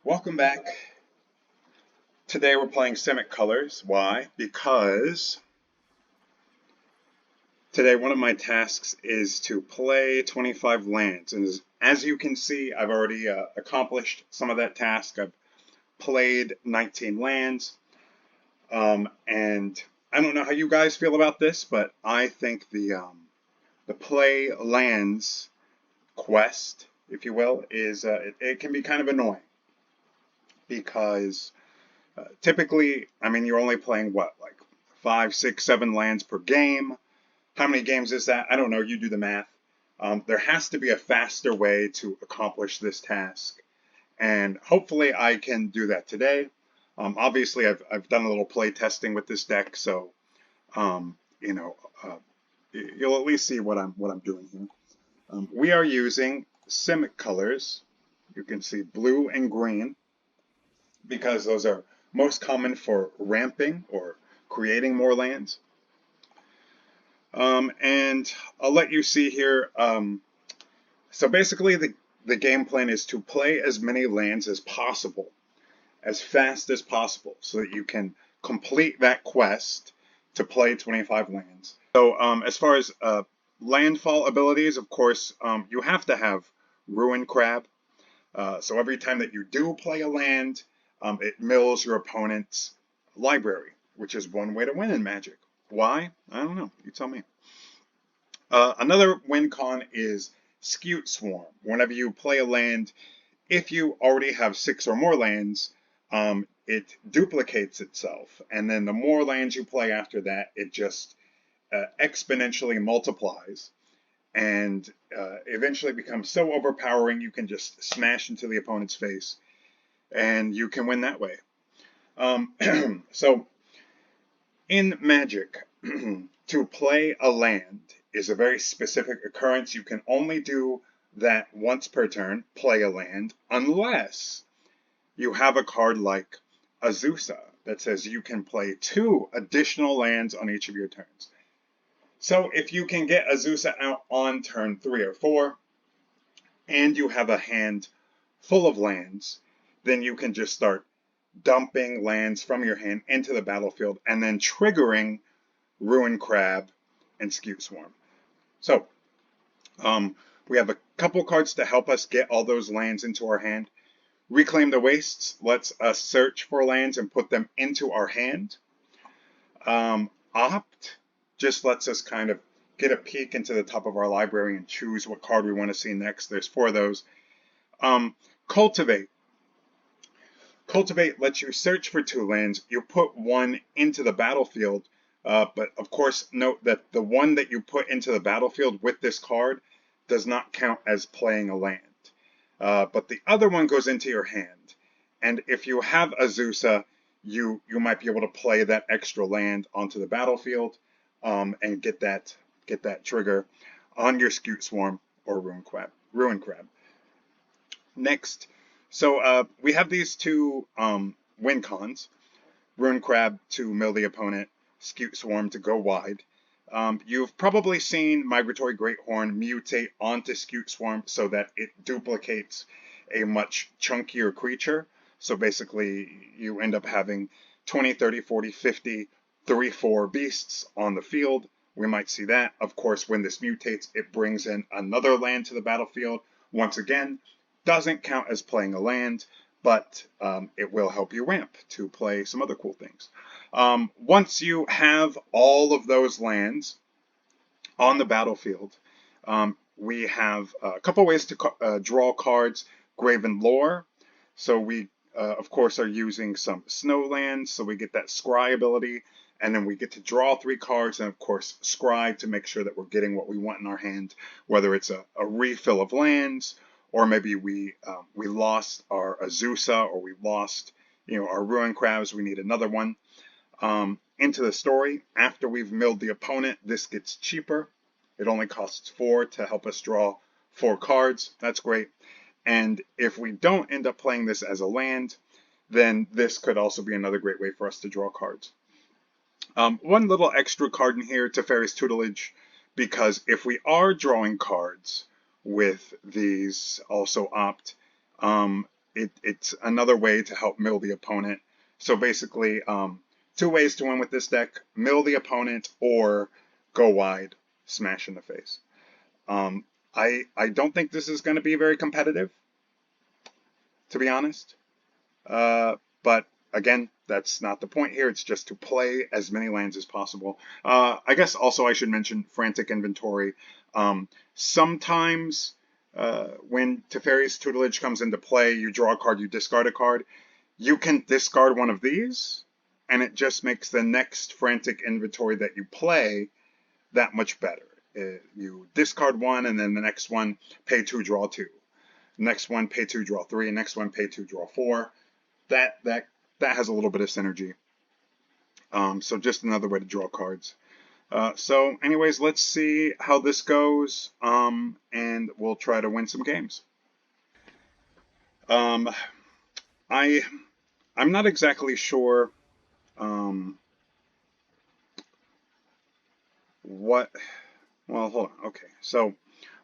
Welcome back. Today we're playing Simic Colors. Why? Because today one of my tasks is to play 25 lands. And as you can see, I've already accomplished some of that task. I've played 19 lands. And I don't know how you guys feel about this, but I think the play lands quest, if you will, is it can be kind of annoying. Because typically, I mean, you're only playing what, like 5, 6, 7 lands per game. How many games is that? I don't know. You do the math. There has to be a faster way to accomplish this task, and hopefully I can do that today. Obviously, I've done a little play testing with this deck, so you know, you'll at least see what I'm doing here. We are using Simic colors. You can see blue and green, because those are most common for ramping or creating more lands. And I'll let you see here. So basically the game plan is to play as many lands as possible, as fast as possible, so that you can complete that quest to play 25 lands. So as far as landfall abilities, of course, you have to have Ruin Crab. So every time that you do play a land, it mills your opponent's library, which is one way to win in Magic. Why? I don't know. You tell me. Another win con is Scute Swarm. Whenever you play a land, if you already have 6 or more lands, it duplicates itself. And then the more lands you play after that, it just exponentially multiplies. And eventually becomes so overpowering you can just smash into the opponent's face. And you can win that way. So, in Magic, to play a land is a very specific occurrence. You can only do that once per turn, play a land, unless you have a card like Azusa that says you can play 2 additional lands on each of your turns. So if you can get Azusa out on turn 3 or 4, and you have a hand full of lands, then you can just start dumping lands from your hand into the battlefield and then triggering Ruin Crab and Scute Swarm. So we have a couple cards to help us get all those lands into our hand. Reclaim the Wastes lets us search for lands and put them into our hand. Opt just lets us kind of get a peek into the top of our library and choose what card we want to see next. There's 4 of those. Cultivate. Cultivate lets you search for 2 lands. You put 1 into the battlefield, but of course note that the 1 that you put into the battlefield with this card does not count as playing a land. But the other 1 goes into your hand. And if you have Azusa, you might be able to play that extra land onto the battlefield and get that trigger on your Scute Swarm or Ruin Crab. Next, so we have these 2 win cons. Ruin Crab to mill the opponent, Scute Swarm to go wide. You've probably seen Migratory Greathorn mutate onto Scute Swarm so that it duplicates a much chunkier creature. So basically you end up having 20, 30, 40, 50, 3-4 beasts on the field. We might see that. Of course, when this mutates, it brings in another land to the battlefield. Once again, doesn't count as playing a land, but it will help you ramp to play some other cool things. Once you have all of those lands on the battlefield, we have a couple ways to draw cards. Graven Lore. So we, of course, are using some snow lands, so we get that Scry ability. And then we get to draw 3 cards and, of course, Scry to make sure that we're getting what we want in our hand, whether it's a refill of lands, or maybe we lost our Azusa, or we lost our Ruin Crabs. We need another one. Into the story, after we've milled the opponent, this gets cheaper. It only costs 4 to help us draw 4 cards. That's great. And if we don't end up playing this as a land, then this could also be another great way for us to draw cards. One little extra card in here, Teferi's Tutelage, because if we are drawing cards with these also opt, it's another way to help mill the opponent. So basically, two ways to win with this deck: mill the opponent or go wide, smash in the face. Um, I don't think this is going to be very competitive, to be honest. But again, that's not the point here. It's just to play as many lands as possible. I guess also I should mention Frantic Inventory. Sometimes when Teferi's Tutelage comes into play, you draw a card, you discard a card. You can discard one of these, and it just makes the next Frantic Inventory that you play that much better. You discard one, and then the next one, pay 2, draw 2. Next one, pay 2, draw 3. Next one, pay 2, draw 4. That has a little bit of synergy. So just another way to draw cards. So anyways, let's see how this goes, and we'll try to win some games. I'm not exactly sure what. Well, hold on. Okay, so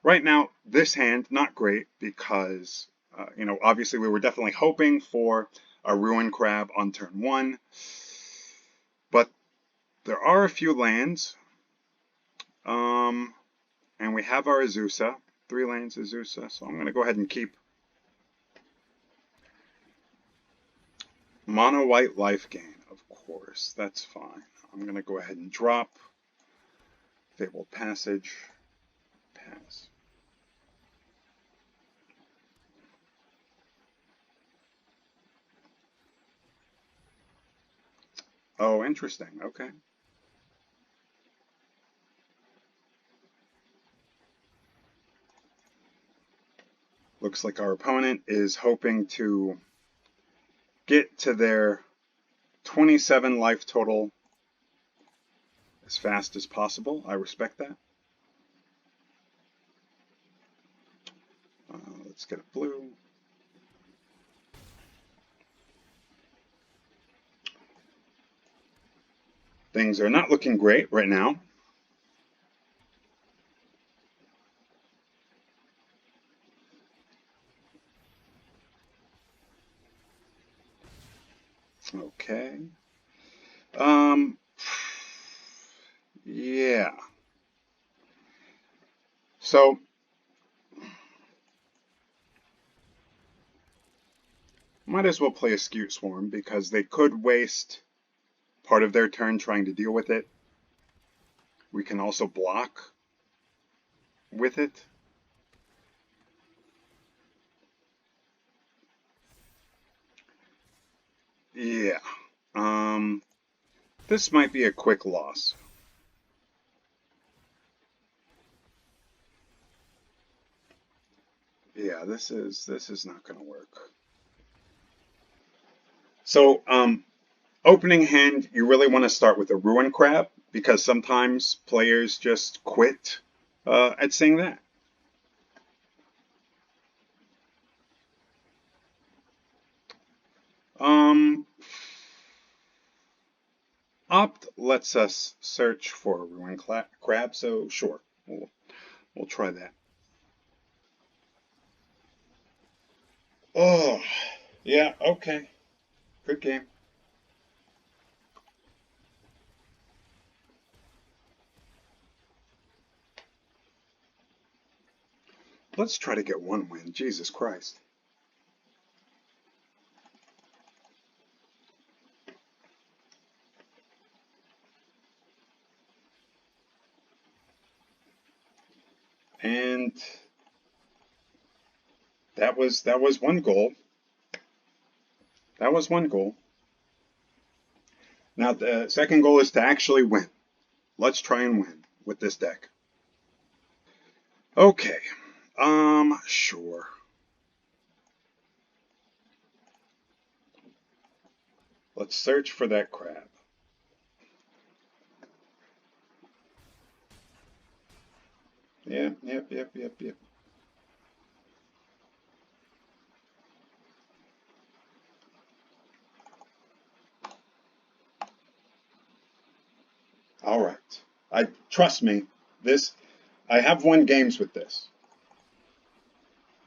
right now this hand not great because obviously we were definitely hoping for a Ruin Crab on turn 1, but there are a few lands, and we have our Azusa, 3 lands Azusa, so I'm going to go ahead and keep Mono White Life Gain, of course, that's fine. I'm going to go ahead and drop Fabled Passage, pass. Oh, interesting, okay. Looks like our opponent is hoping to get to their 27 life total as fast as possible. I respect that. Let's get a blue. Things are not looking great right now. Okay. Yeah. So might as well play a Skewed Swarm because they could waste part of their turn trying to deal with it. We can also block with it. Yeah. This might be a quick loss. Yeah, this is not going to work. So, opening hand, you really want to start with a Ruin Crab because sometimes players just quit at saying that. Opt lets us search for a Ruin Crab, so sure, we'll try that. Oh, yeah, okay. Good game. Let's try to get one win. Jesus Christ. And that was one goal. That was one goal. Now the second goal is to actually win. Let's try and win with this deck. Okay. Sure. Let's search for that crab. Yep. All right. Trust me, I have won games with this.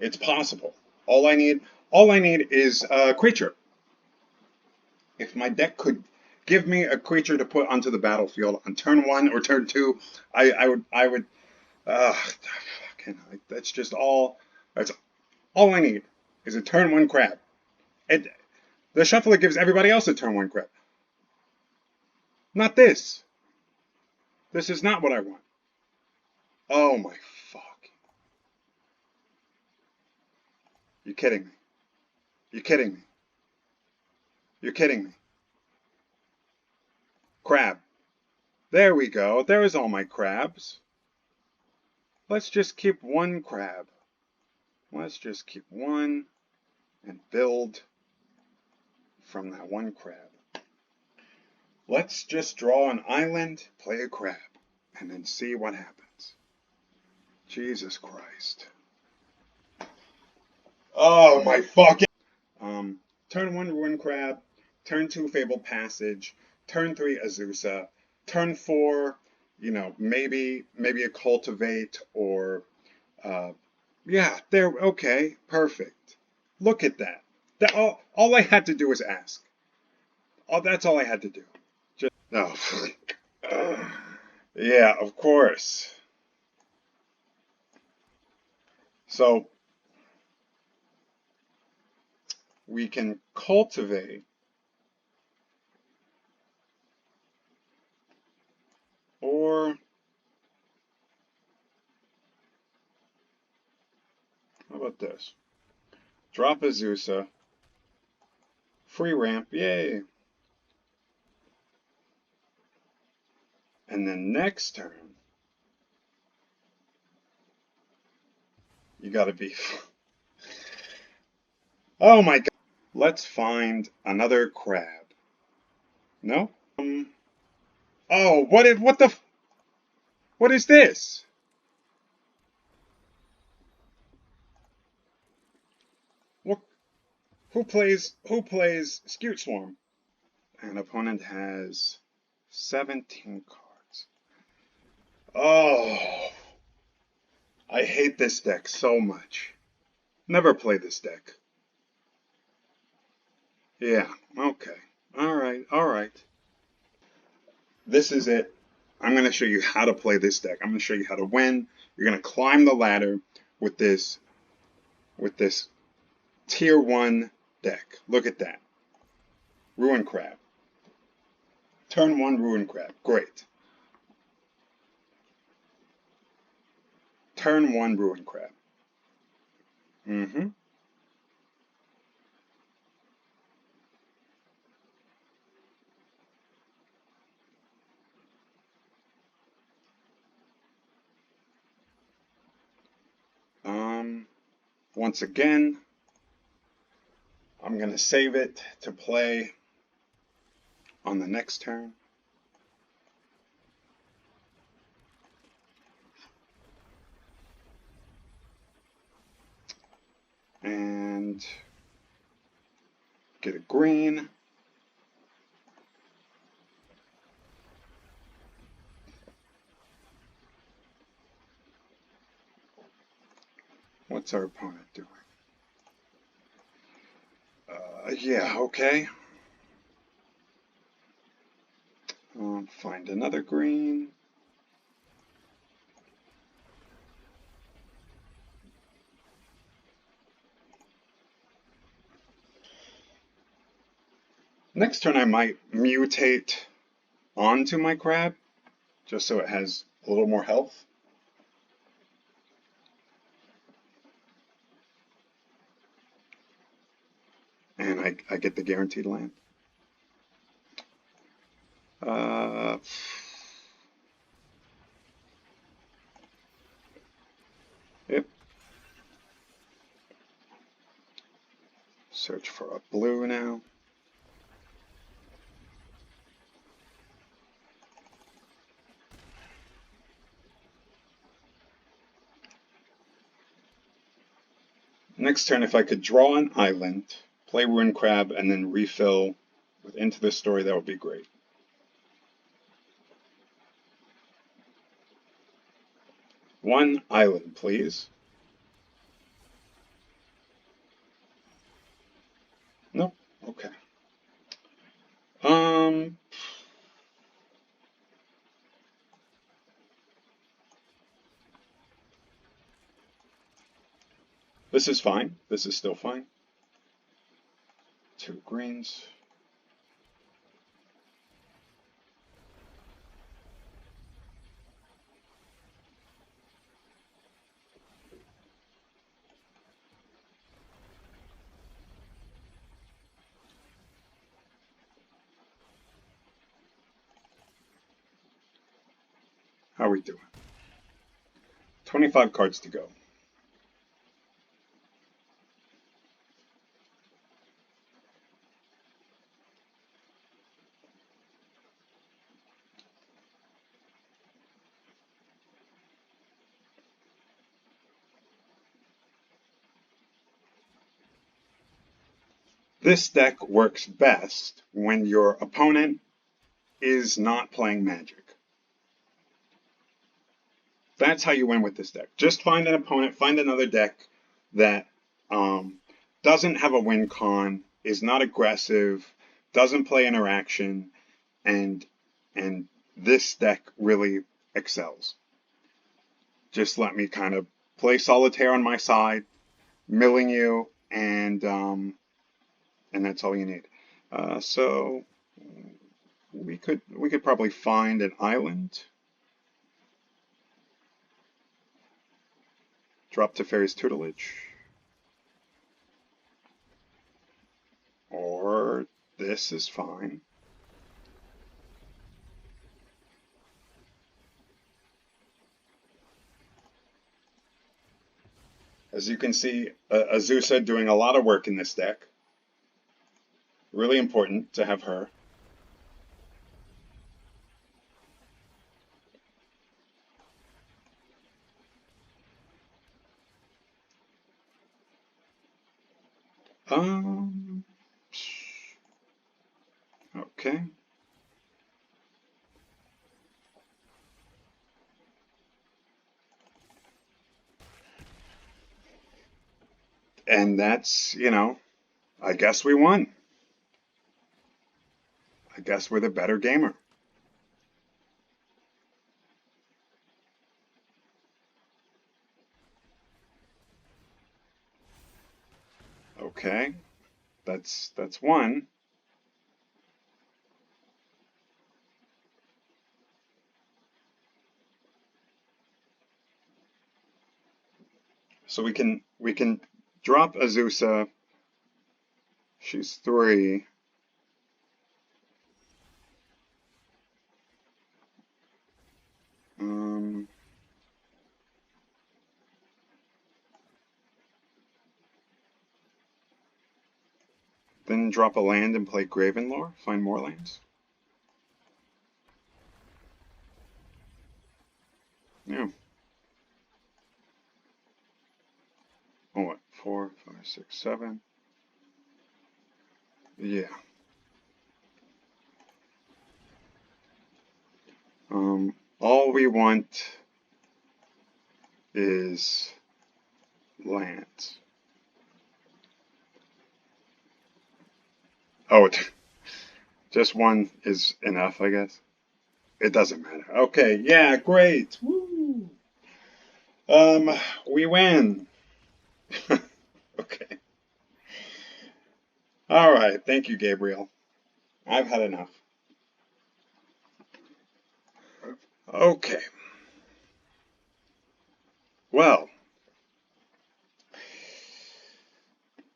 It's possible. All I All I need is a creature. If my deck could give me a creature to put onto the battlefield on turn 1 or turn 2, I would. That's just all. That's all I need is a turn 1 crab. And the shuffler gives everybody else a turn 1 crab. Not this. This is not what I want. Oh my fuck. You're kidding me. You're kidding me. You're kidding me. Crab. There we go. There's all my crabs. Let's just keep one crab. Let's just keep one and build from that one crab. Let's just draw an island, play a crab, and then see what happens. Jesus Christ. Oh my fucking. Turn 1 Ruin Crab, turn 2 Fabled Passage, turn 3 Azusa, turn 4, maybe a Cultivate or, yeah, there, okay, perfect. Look at that. All I had to do was ask. That's all I had to do. Just, no. Yeah, of course. So, we can cultivate or how about this? Drop Azusa, free ramp, yay. And then next turn, you gotta be. Oh my god. Let's find another crab. No? Oh, what is this? What, who plays Scute Swarm? An opponent has 17 cards. Oh, I hate this deck so much. Never play this deck. Yeah, okay. Alright. This is it. I'm going to show you how to play this deck. I'm going to show you how to win. You're going to climb the ladder with this tier 1 deck. Look at that. Ruin Crab. Turn 1 Ruin Crab. Great. Turn 1 Ruin Crab. Mm-hmm. Once again, I'm going to save it to play on the next turn. And get a green. What's our opponent doing? Yeah, okay. Find another green. Next turn I might mutate onto my crab, just so it has a little more health. And I get the guaranteed land. Yep. Search for a blue now. Next turn, if I could draw an island, play Ruin Crab, and then refill with Into the Story, that would be great. One island, please. This is fine. This is still fine. 2 greens. How are we doing? 25 cards to go. This deck works best when your opponent is not playing Magic. That's how you win with this deck. Just find an opponent, find another deck that doesn't have a win con, is not aggressive, doesn't play interaction, and this deck really excels. Just let me kind of play solitaire on my side, milling you, and that's all you need. So we could probably find an island. Drop Teferi's Tutelage. Or this is fine. As you can see, Azusa doing a lot of work in this deck. Really important to have her. Okay. And that's, I guess we won. I guess we're the better gamer. Okay. That's one. So we can drop Azusa. She's 3. Then drop a land and play Gravenlore. Find more lands. Yeah. Oh, what? 4, 5, 6, 7. Yeah. All we want is lands. Oh, just one is enough, I guess. It doesn't matter. Okay, yeah, great. Woo! We win. Okay. All right, thank you, Gabriel. I've had enough. Okay. Well,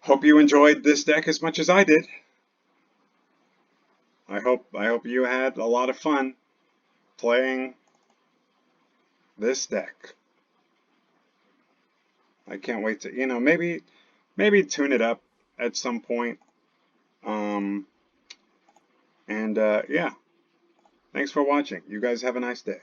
hope you enjoyed this deck as much as I did. I hope you had a lot of fun playing this deck. I can't wait to, maybe tune it up at some point. Yeah. Thanks for watching. You guys have a nice day.